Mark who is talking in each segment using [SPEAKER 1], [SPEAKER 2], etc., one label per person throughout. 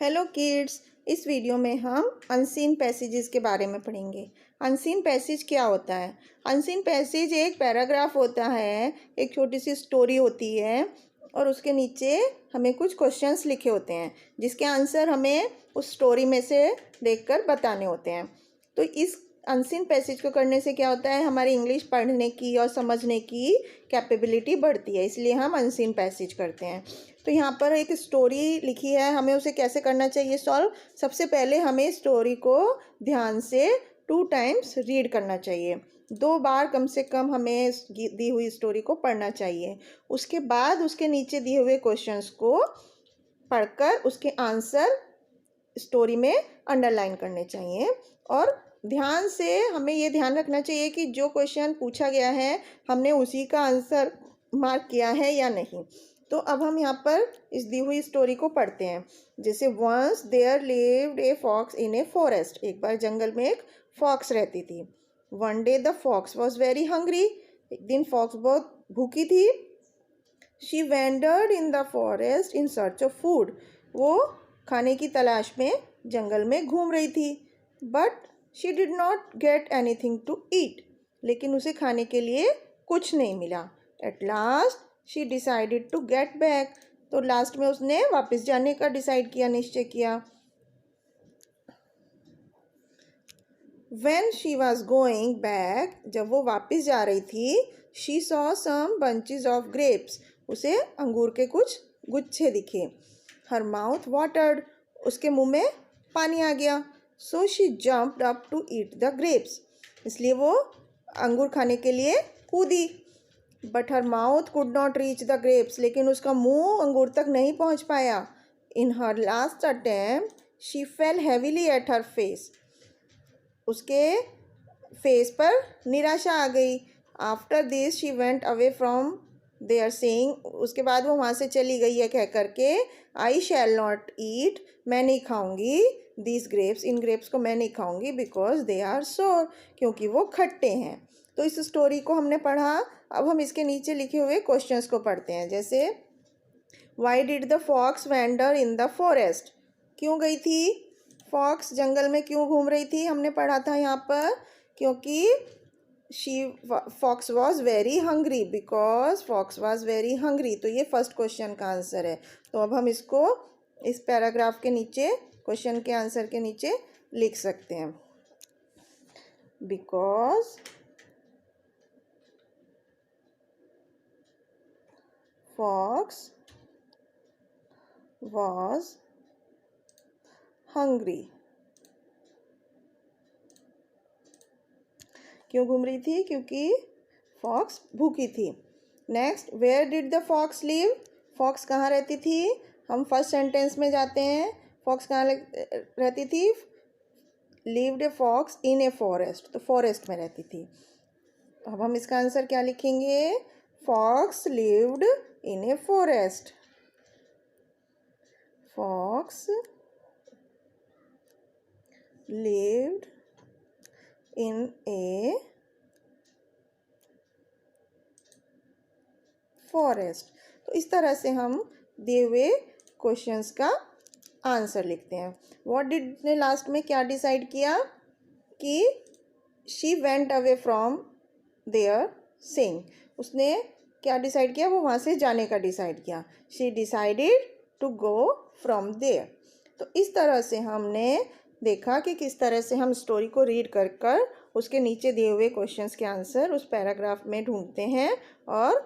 [SPEAKER 1] Hello kids, इस video में हम अनसीन पैसेजेस के बारे में पढ़ेंगे। अनसीन पैसेज क्या होता है? अनसीन पैसेज एक पैराग्राफ होता है, एक छोटी सी स्टोरी होती है और उसके नीचे हमें कुछ क्वेश्चंस लिखे होते हैं जिसके आंसर हमें उस स्टोरी में से देखकर बताने होते हैं। तो इस अनसीन पैसेज को करने से क्या होता है, हमारी इंग्लिश पढ़ने की और समझने की कैपेबिलिटी बढ़ती है, इसलिए हम अनसीन पैसेज करते हैं। तो यहाँ पर एक स्टोरी लिखी है, हमें उसे कैसे करना चाहिए सॉल्व। सबसे पहले हमें स्टोरी को ध्यान से 2 टाइम्स रीड करना चाहिए, 2 बार कम से कम हमें दी हुई स्टोरी को पढ़ना चाहिए। उसके बाद उसके नीचे दिए हुए क्वेश्चंस को पढ़कर उसके आंसर स्टोरी में अंडरलाइन करने चाहिए और ध्यान से हमें ये ध्यान रखना चाहिए कि जो क्वेश्चन पूछा गया है हमने उसी का आंसर मार्क किया है या नहीं। तो अब हम यहाँ पर इस दी हुई स्टोरी को पढ़ते हैं। जैसे once there lived a fox in a forest. एक बार जंगल में एक फॉक्स रहती थी। One day the fox was very hungry. एक दिन फॉक्स बहुत भूखी थी। She wandered in the forest in search of food. वो खाने की तलाश में जंगल में घूम रही थी। But she did not get anything to eat. लेकिन उसे खाने के लिए कुछ नहीं मिला। At last she decided to get back. तो लास्ट में उसने वापस जाने का डिसाइड किया, निश्चय किया। When she was going back, जब वो वापस जा रही थी, she saw some bunches of grapes. उसे अंगूर के कुछ गुच्छे दिखे। Her mouth watered. उसके मुंह में पानी आ गया। So she jumped up to eat the grapes. इसलिए वो अंगूर खाने के लिए कूदी। But her mouth could not reach the grapes. लेकिन उसका मुंह अंगूर तक नहीं पहुंच पाया। In her last attempt, she fell heavily at her face. उसके फेस पर निराशा आ गई। After this she went away from there saying. उसके बाद वो वहाँ से चली गई है कह करके, आई शैल नॉट ईट, मैं नहीं खाऊंगी, दिस ग्रेप्स, इन ग्रेप्स को मैं नहीं खाऊंगी, बिकॉज दे आर सोर, क्योंकि वो खट्टे हैं। तो इस स्टोरी को हमने पढ़ा। अब हम इसके नीचे लिखे हुए क्वेश्चंस को पढ़ते हैं। जैसे why did the fox wander in the forest. क्यों गई थी फॉक्स जंगल में, क्यों घूम रही थी, हमने पढ़ा था यहाँ पर, क्योंकि fox was very hungry, because fox was very hungry. तो ये फर्स्ट क्वेश्चन का आंसर है। तो अब हम इसको इस पैराग्राफ के नीचे क्वेश्चन के आंसर के नीचे लिख सकते हैं। Because fox was hungry. क्यों घूम रही थी? क्योंकि फॉक्स भूखी थी। Next, where did the fox live. Fox कहाँ रहती थी? हम फर्स्ट सेंटेंस में जाते हैं। फॉक्स कहाँ रहती थी? Lived a fox in a forest. तो फॉरेस्ट में रहती थी। अब हम इसका आंसर क्या लिखेंगे? Fox lived in a forest. Fox lived in a forest। तो इस तरह से हम दिए हुए क्वेश्चंस का आंसर लिखते हैं। व्हाट डिड ने लास्ट में क्या डिसाइड किया कि she went away from there saying. उसने क्या डिसाइड किया? वो वहाँ से जाने का डिसाइड किया। She decided to go from there. तो इस तरह से हमने देखा कि किस तरह से हम स्टोरी को रीड कर उसके नीचे दिए हुए क्वेश्चंस के आंसर उस पैराग्राफ में ढूंढते हैं और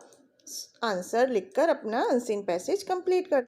[SPEAKER 1] आंसर लिखकर अपना अनसीन पैसेज कंप्लीट करते हैं।